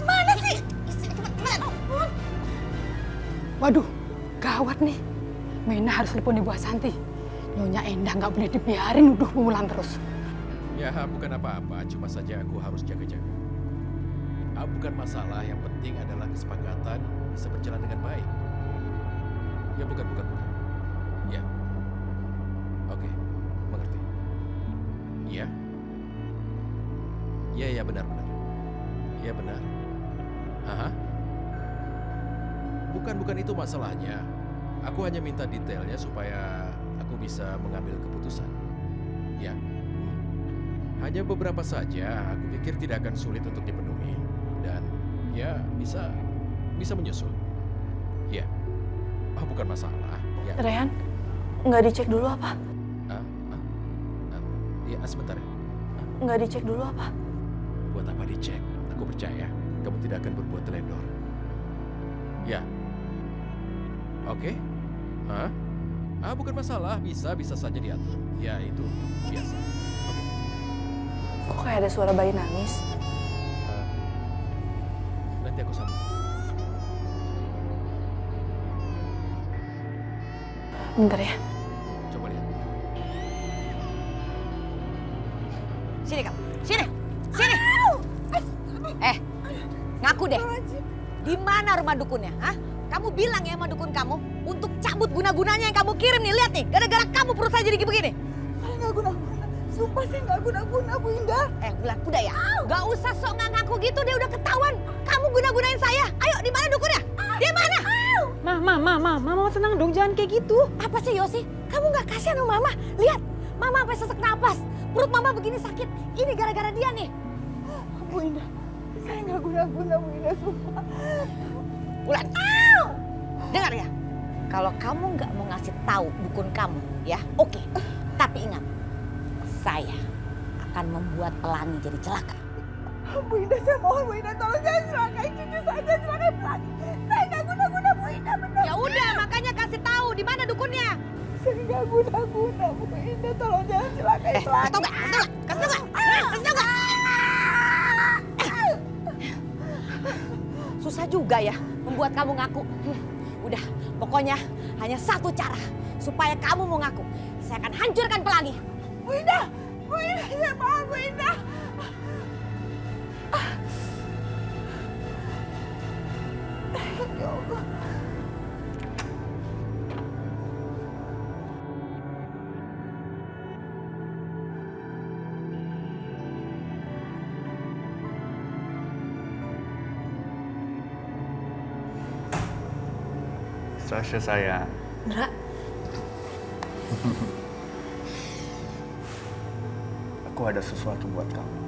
Mana sih? Waduh, gawat nih. Mena harus telepon Ibu Asanti. Nyonya Endah nggak boleh dibiarin nuduh Bu Wulan terus. Ya, bukan apa-apa, cuma saja aku harus jaga-jaga. Bukan masalah, yang penting adalah kesepakatan bisa berjalan dengan baik. Ya, bukan. Ya. Oke, mengerti. Iya. Iya, benar. Iya, benar. Aha. Bukan itu masalahnya. Aku hanya minta detailnya supaya aku bisa mengambil keputusan. Ya. Hanya beberapa saja, aku pikir tidak akan sulit untuk dipenuhi. Dan ya bisa menyusul. Ya. Bukan masalah. Ya. Rehan, nggak dicek dulu apa? Ya, sebentar ya. Nggak dicek dulu apa? Buat apa dicek? Aku percaya kamu tidak akan berbuat teledor. Ya. Oke. Bukan masalah, bisa saja diatur. Ya, itu biasa. Oke. Kok kayak ada suara bayi nangis? Nanti aku sambung. Bentar ya. Coba lihat. Sini kamu. Sini. Ngaku deh. Di mana rumah dukunnya? Hah? Kamu bilang ya sama dukun kamu untuk cabut guna-gunanya yang kamu kirim nih. Lihat nih, gara-gara kamu perut saya jadi begini. Saya nggak guna-guna. Sumpah saya nggak guna-guna Bu Indah. Wulan, udah ya. Gak usah sok nggak ngaku gitu deh, udah ketahuan. Kamu guna-gunain saya. Ayo, di mana dukunnya? Di mana? Mama tenang dong, jangan kayak gitu. Apa sih Yosi? Kamu nggak kasihan sama Mama? Lihat, Mama sampai sesak napas. Perut Mama begini sakit. Ini gara-gara dia nih. Bu Indah, saya nggak guna-guna Bu Indah, sumpah. Wulan, dengar ya. Kalau kamu nggak mau ngasih tahu dukun kamu, ya oke. Tapi ingat, saya akan membuat pelangi jadi celaka. Bu Indah, saya mohon Bu Indah, tolong jangan celakain cucu saja, celakain pelangi. Saya nggak guna-guna Bu Indah, benar. Ya udah, makanya kasih tahu di mana dukunnya. Saya nggak guna-guna Bu Indah, tolong jangan celakain pelangi. Kasih tau nggak? Kasih tau nggak? Susah juga ya membuat kamu ngaku. Udah, pokoknya hanya satu cara supaya kamu mau ngaku. Saya akan hancurkan pelangi. Bu Indah, saya mohon Bu Indah. Ya Allah. Sasha sayang. Ndra, Aku ada sesuatu buat kamu.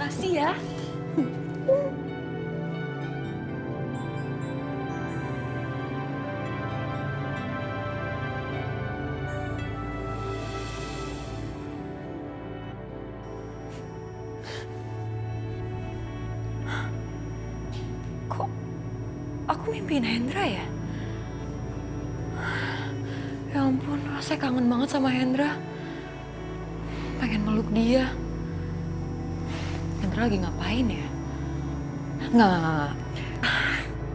makasih ya. Kok aku mimpiin Hendra ya? Ya ampun, rasanya kangen banget sama Hendra. Pengen meluk dia. Hendra lagi ngapain ya? Nggak.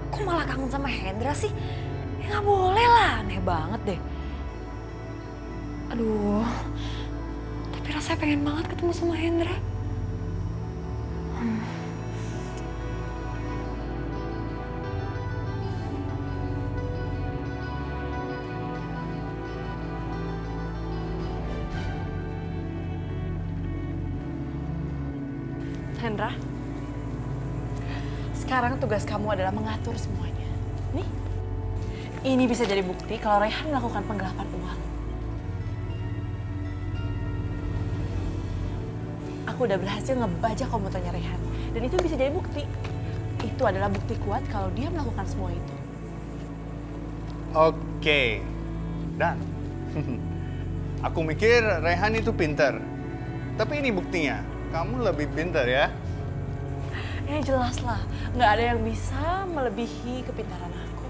Kok malah kangen sama Hendra sih? Ya nggak boleh lah, aneh banget deh. Aduh, tapi rasanya pengen banget ketemu sama Hendra. Hendra, Sekarang tugas kamu adalah mengatur semuanya. Nih, ini bisa jadi bukti kalau Rehan melakukan penggelapan uang. Aku udah berhasil ngebajak komputernya Rehan. Dan itu bisa jadi bukti. Itu adalah bukti kuat kalau dia melakukan semua itu. Oke, dan aku mikir Rehan itu pintar. Tapi ini buktinya, kamu lebih pintar ya. Ya jelas lah, nggak ada yang bisa melebihi kepintaran aku.